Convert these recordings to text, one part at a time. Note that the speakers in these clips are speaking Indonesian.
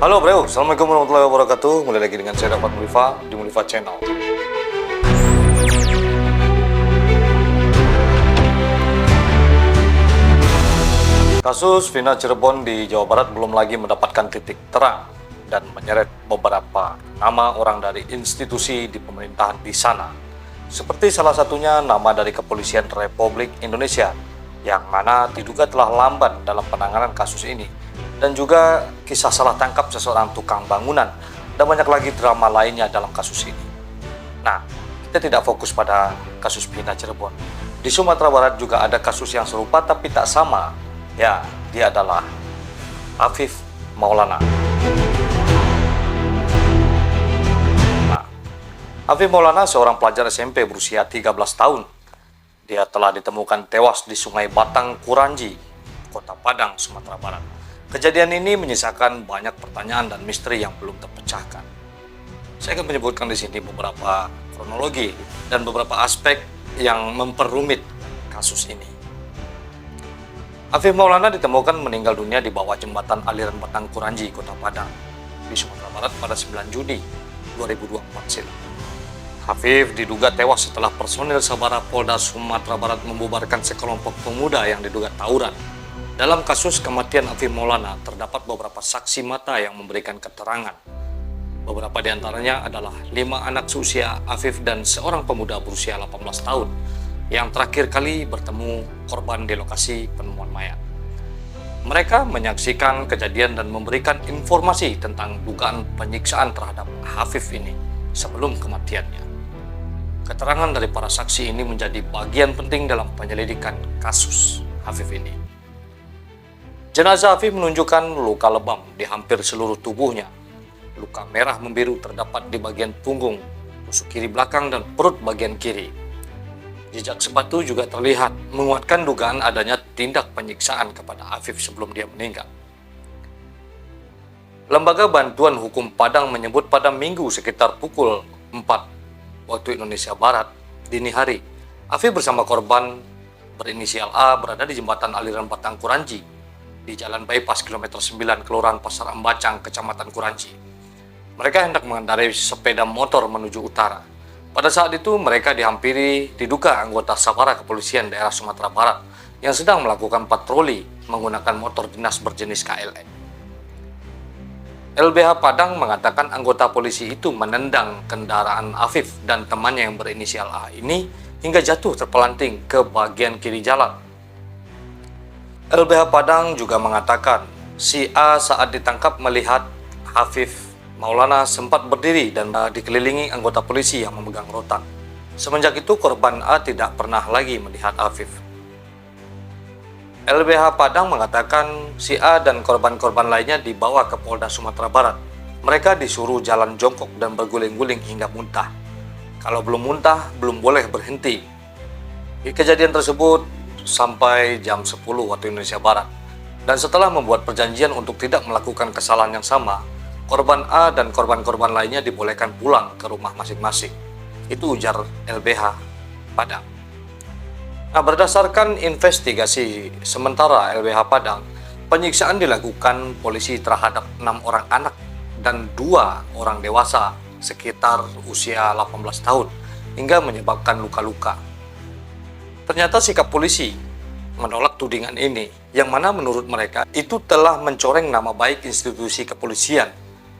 Halo bro, Assalamualaikum warahmatullahi wabarakatuh. Mulai lagi dengan saya Dapat Mulifa di Mulifa Channel. Kasus Vina Cirebon di Jawa Barat belum lagi mendapatkan titik terang dan menyeret beberapa nama orang dari institusi di pemerintahan di sana. Seperti salah satunya nama dari Kepolisian Republik Indonesia yang mana diduga telah lamban dalam penanganan kasus ini, dan juga kisah salah tangkap seseorang tukang bangunan, dan banyak lagi drama lainnya dalam kasus ini. Nah, kita tidak fokus pada kasus Vina Cirebon. Di Sumatera Barat juga ada kasus yang serupa tapi tak sama. Ya, dia adalah Afif Maulana. Nah, Afif Maulana seorang pelajar SMP berusia 13 tahun. Dia telah ditemukan tewas di Sungai Batang Kuranji, Kota Padang, Sumatera Barat. Kejadian ini menyisakan banyak pertanyaan dan misteri yang belum terpecahkan. Saya akan menyebutkan di sini beberapa kronologi dan beberapa aspek yang memperumit kasus ini. Afif Maulana ditemukan meninggal dunia di bawah jembatan aliran Batang Kuranji, Kota Padang, di Sumatera Barat pada 9 Juni 2024 silam. Afif diduga tewas setelah personil Sabara Polda Sumatera Barat membubarkan sekelompok pemuda yang diduga tawuran. Dalam kasus kematian Afif Maulana, terdapat beberapa saksi mata yang memberikan keterangan. Beberapa di antaranya adalah 5 anak seusia Afif dan seorang pemuda berusia 18 tahun yang terakhir kali bertemu korban di lokasi penemuan mayat. Mereka menyaksikan kejadian dan memberikan informasi tentang dugaan penyiksaan terhadap Afif ini sebelum kematiannya. Keterangan dari para saksi ini menjadi bagian penting dalam penyelidikan kasus Afif ini. Jenazah Afif menunjukkan luka lebam di hampir seluruh tubuhnya. Luka merah membiru terdapat di bagian punggung, tusuk kiri belakang, dan perut bagian kiri. Jejak sepatu juga terlihat, menguatkan dugaan adanya tindak penyiksaan kepada Afif sebelum dia meninggal. Lembaga Bantuan Hukum Padang menyebut pada Minggu sekitar pukul 4 waktu Indonesia Barat dini hari, Afif bersama korban berinisial A berada di jembatan aliran Batang Kuranji di Jalan Bypass kilometer 9 Kelurahan Pasar Embacang, Kecamatan Kuranji. Mereka hendak mengendarai sepeda motor menuju utara. Pada saat itu mereka dihampiri diduga anggota Sabara Kepolisian Daerah Sumatera Barat yang sedang melakukan patroli menggunakan motor dinas berjenis KLX. LBH Padang mengatakan anggota polisi itu menendang kendaraan Afif dan temannya yang berinisial A ini hingga jatuh terpelanting ke bagian kiri jalan. LBH Padang juga mengatakan si A saat ditangkap melihat Afif Maulana sempat berdiri dan dikelilingi anggota polisi yang memegang rotan. Semenjak itu korban A tidak pernah lagi melihat Afif. LBH Padang mengatakan si A dan korban-korban lainnya dibawa ke Polda Sumatera Barat. Mereka disuruh jalan jongkok dan berguling-guling hingga muntah. Kalau belum muntah, belum boleh berhenti. Kejadian tersebut sampai jam 10 waktu Indonesia Barat. Dan setelah membuat perjanjian untuk tidak melakukan kesalahan yang sama, korban A dan korban-korban lainnya dibolehkan pulang ke rumah masing-masing. Itu ujar LBH Padang. Nah, berdasarkan investigasi sementara LBH Padang, penyiksaan dilakukan polisi terhadap 6 orang anak dan 2 orang dewasa sekitar usia 18 tahun hingga menyebabkan luka-luka. Ternyata sikap polisi menolak tudingan ini, yang mana menurut mereka itu telah mencoreng nama baik institusi kepolisian,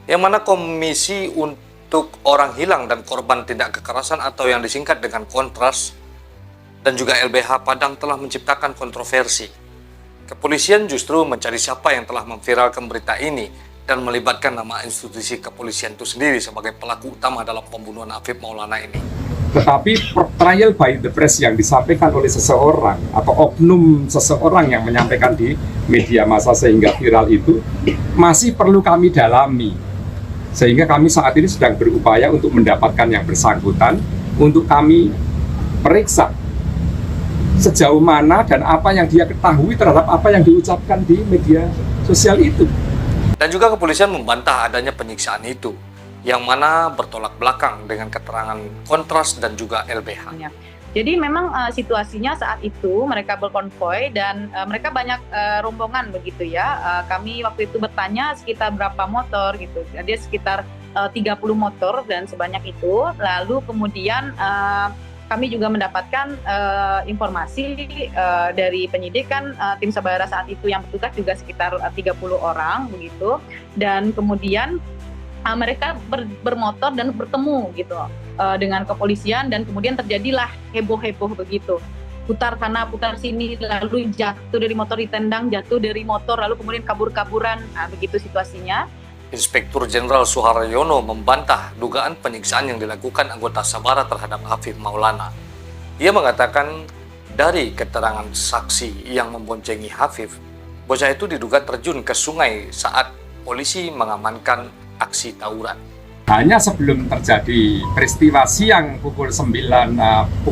yang mana Komisi untuk Orang Hilang dan Korban Tindak Kekerasan atau yang disingkat dengan Kontras dan juga LBH Padang telah menciptakan kontroversi. Kepolisian justru mencari siapa yang telah memviralkan berita ini dan melibatkan nama institusi kepolisian itu sendiri sebagai pelaku utama dalam pembunuhan Afif Maulana ini. Tetapi trial by the press yang disampaikan oleh seseorang atau oknum seseorang yang menyampaikan di media massa sehingga viral itu masih perlu kami dalami. Sehingga kami saat ini sedang berupaya untuk mendapatkan yang bersangkutan untuk kami periksa sejauh mana dan apa yang dia ketahui terhadap apa yang diucapkan di media sosial itu. Dan juga kepolisian membantah adanya penyiksaan itu, yang mana bertolak belakang dengan keterangan Kontras dan juga LBH. Jadi memang situasinya saat itu mereka berkonvoy dan mereka banyak rombongan begitu ya. Kami waktu itu bertanya sekitar berapa motor gitu. Jadi sekitar 30 motor dan sebanyak itu. Lalu kemudian kami juga mendapatkan informasi dari penyidik kan tim Sabara saat itu yang bertugas juga sekitar 30 orang begitu. Dan kemudian mereka bermotor dan bertemu gitu dengan kepolisian dan kemudian terjadilah heboh-heboh begitu. Putar sana, putar sini, lalu jatuh dari motor ditendang, jatuh dari motor, lalu kemudian kabur-kaburan. Nah, begitu situasinya. Inspektur Jenderal Suharyono membantah dugaan penyiksaan yang dilakukan anggota Sabara terhadap Hafif Maulana. Ia mengatakan dari keterangan saksi yang memboncengi Hafif, bocah itu diduga terjun ke sungai saat polisi mengamankan aksi tawuran. Hanya sebelum terjadi peristiwa siang pukul 11.55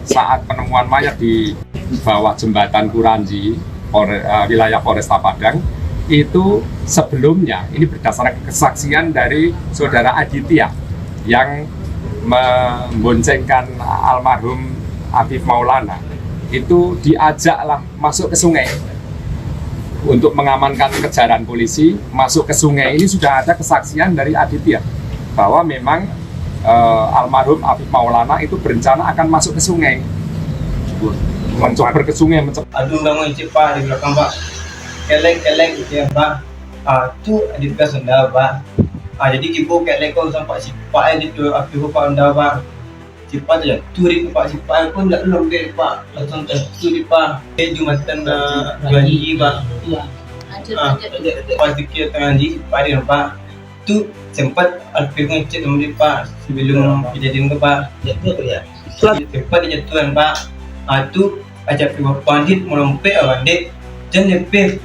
saat penemuan mayat di bawah jembatan Kuranji, wilayah Polresta Padang, itu sebelumnya ini berdasarkan kesaksian dari saudara Aditya yang memboncengkan almarhum Hafif Maulana, itu diajaklah masuk ke sungai untuk mengamankan kejaran polisi. Masuk ke sungai ini sudah ada kesaksian dari Aditya bahwa memang almarhum Hafif Maulana itu berencana akan masuk ke sungai, mencoba ke sungai. Aduh, bangun cepat di belakang Pak, kelek gitu ya Pak. Tu Aditya Sunda Pak. Jadi kibo kelek kau sampai sipak itu Hafif Pak Sunda Pak. Sipak tu turi Pak, sipak pun tak belum ke Pak, langsung turi Pak. Jumatan janji Pak. Pas dikira tengah di Pak dia Pak. Tu sempat Hafif ngecek sama dia Pak sebelum kejadian tu Pak. Jatuh ya. Sempat dia jatuhan Pak. Tu ajak Hafif Pandit melompat Pandit. Jangan Hafif.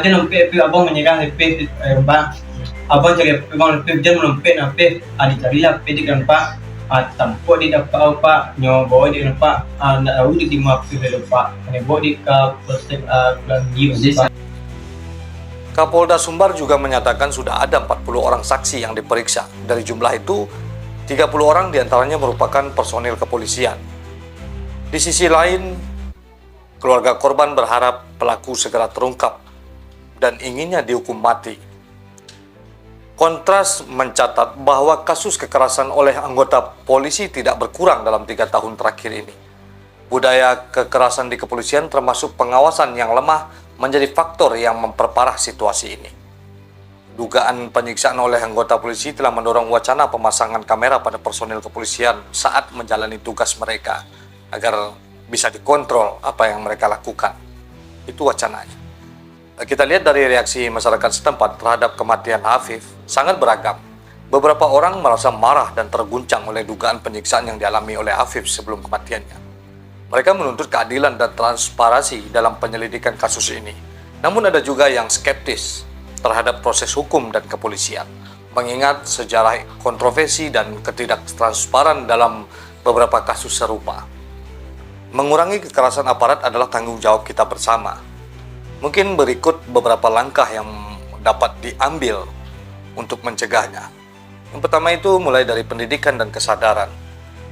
Jangan lompat abang menyerang Hafif Pak. Abang cari abang Hafif jangan melompat Hafif. Dicarilah Hafif di kan Pak. Tampo di dapat Pak, nyawa bawa di Pak, nak tahu di timah Hafif Pak, kena bawa di ke Polsek Kelangi Pak. Kapolda Sumbar juga menyatakan sudah ada 40 orang saksi yang diperiksa. Dari jumlah itu, 30 orang diantaranya merupakan personil kepolisian. Di sisi lain, keluarga korban berharap pelaku segera terungkap dan inginnya dihukum mati. Kontras mencatat bahwa kasus kekerasan oleh anggota polisi tidak berkurang dalam 3 tahun terakhir ini. Budaya kekerasan di kepolisian termasuk pengawasan yang lemah menjadi faktor yang memperparah situasi ini. Dugaan penyiksaan oleh anggota polisi telah mendorong wacana pemasangan kamera pada personil kepolisian saat menjalani tugas mereka agar bisa dikontrol apa yang mereka lakukan. Itu wacananya. Kita lihat dari reaksi masyarakat setempat terhadap kematian Hafif sangat beragam. Beberapa orang merasa marah dan terguncang oleh dugaan penyiksaan yang dialami oleh Hafif sebelum kematiannya. Mereka menuntut keadilan dan transparansi dalam penyelidikan kasus ini. Namun ada juga yang skeptis terhadap proses hukum dan kepolisian, mengingat sejarah kontroversi dan ketidaktransparan dalam beberapa kasus serupa. Mengurangi kekerasan aparat adalah tanggung jawab kita bersama. Mungkin berikut beberapa langkah yang dapat diambil untuk mencegahnya. Yang pertama itu mulai dari pendidikan dan kesadaran.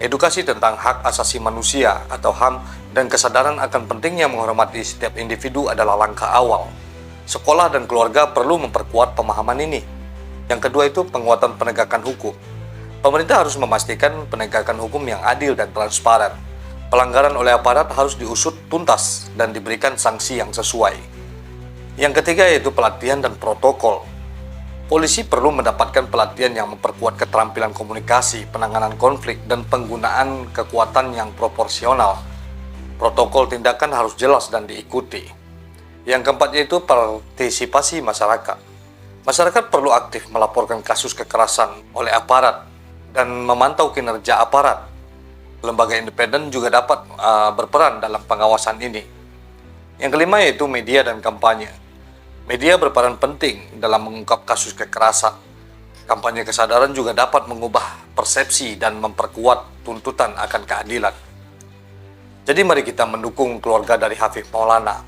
Edukasi tentang hak asasi manusia atau HAM dan kesadaran akan pentingnya menghormati setiap individu adalah langkah awal. Sekolah dan keluarga perlu memperkuat pemahaman ini. Yang kedua itu penguatan penegakan hukum. Pemerintah harus memastikan penegakan hukum yang adil dan transparan. Pelanggaran oleh aparat harus diusut tuntas dan diberikan sanksi yang sesuai. Yang ketiga yaitu pelatihan dan protokol. Polisi perlu mendapatkan pelatihan yang memperkuat keterampilan komunikasi, penanganan konflik, dan penggunaan kekuatan yang proporsional. Protokol tindakan harus jelas dan diikuti. Yang keempat yaitu partisipasi masyarakat. Masyarakat perlu aktif melaporkan kasus kekerasan oleh aparat dan memantau kinerja aparat. Lembaga independen juga dapat berperan dalam pengawasan ini. Yang kelima yaitu media dan kampanye. Media berperan penting dalam mengungkap kasus kekerasan. Kampanye kesadaran juga dapat mengubah persepsi dan memperkuat tuntutan akan keadilan. Jadi mari kita mendukung keluarga dari Hafif Maulana.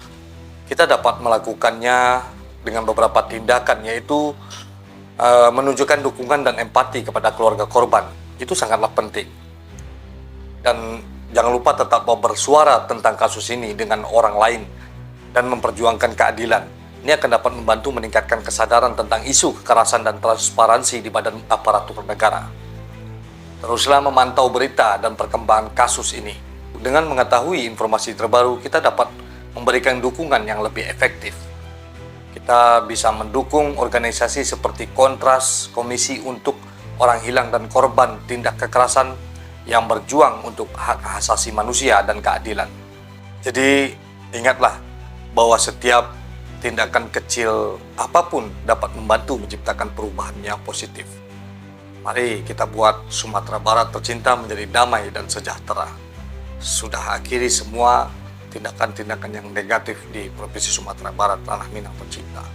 Kita dapat melakukannya dengan beberapa tindakan, yaitu menunjukkan dukungan dan empati kepada keluarga korban. Itu sangatlah penting. Dan jangan lupa tetap mau bersuara tentang kasus ini dengan orang lain dan memperjuangkan keadilan. Ini akan dapat membantu meningkatkan kesadaran tentang isu kekerasan dan transparansi di badan aparatur negara. Teruslah memantau berita dan perkembangan kasus ini. Dengan mengetahui informasi terbaru, kita dapat memberikan dukungan yang lebih efektif. Kita bisa mendukung organisasi seperti Kontras, Komisi untuk Orang Hilang dan Korban Tindak Kekerasan yang berjuang untuk hak asasi manusia dan keadilan. Jadi, ingatlah bahwa setiap tindakan kecil apapun dapat membantu menciptakan perubahan yang positif. Mari kita buat Sumatera Barat tercinta menjadi damai dan sejahtera. Sudah akhiri semua tindakan-tindakan yang negatif di Provinsi Sumatera Barat, tanah Minang tercinta.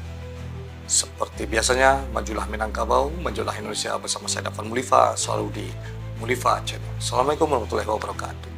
Seperti biasanya, majulah Minangkabau, majulah Indonesia bersama saya Dafan Mulifa, selalu di Mulifa Channel. Assalamualaikum warahmatullahi wabarakatuh.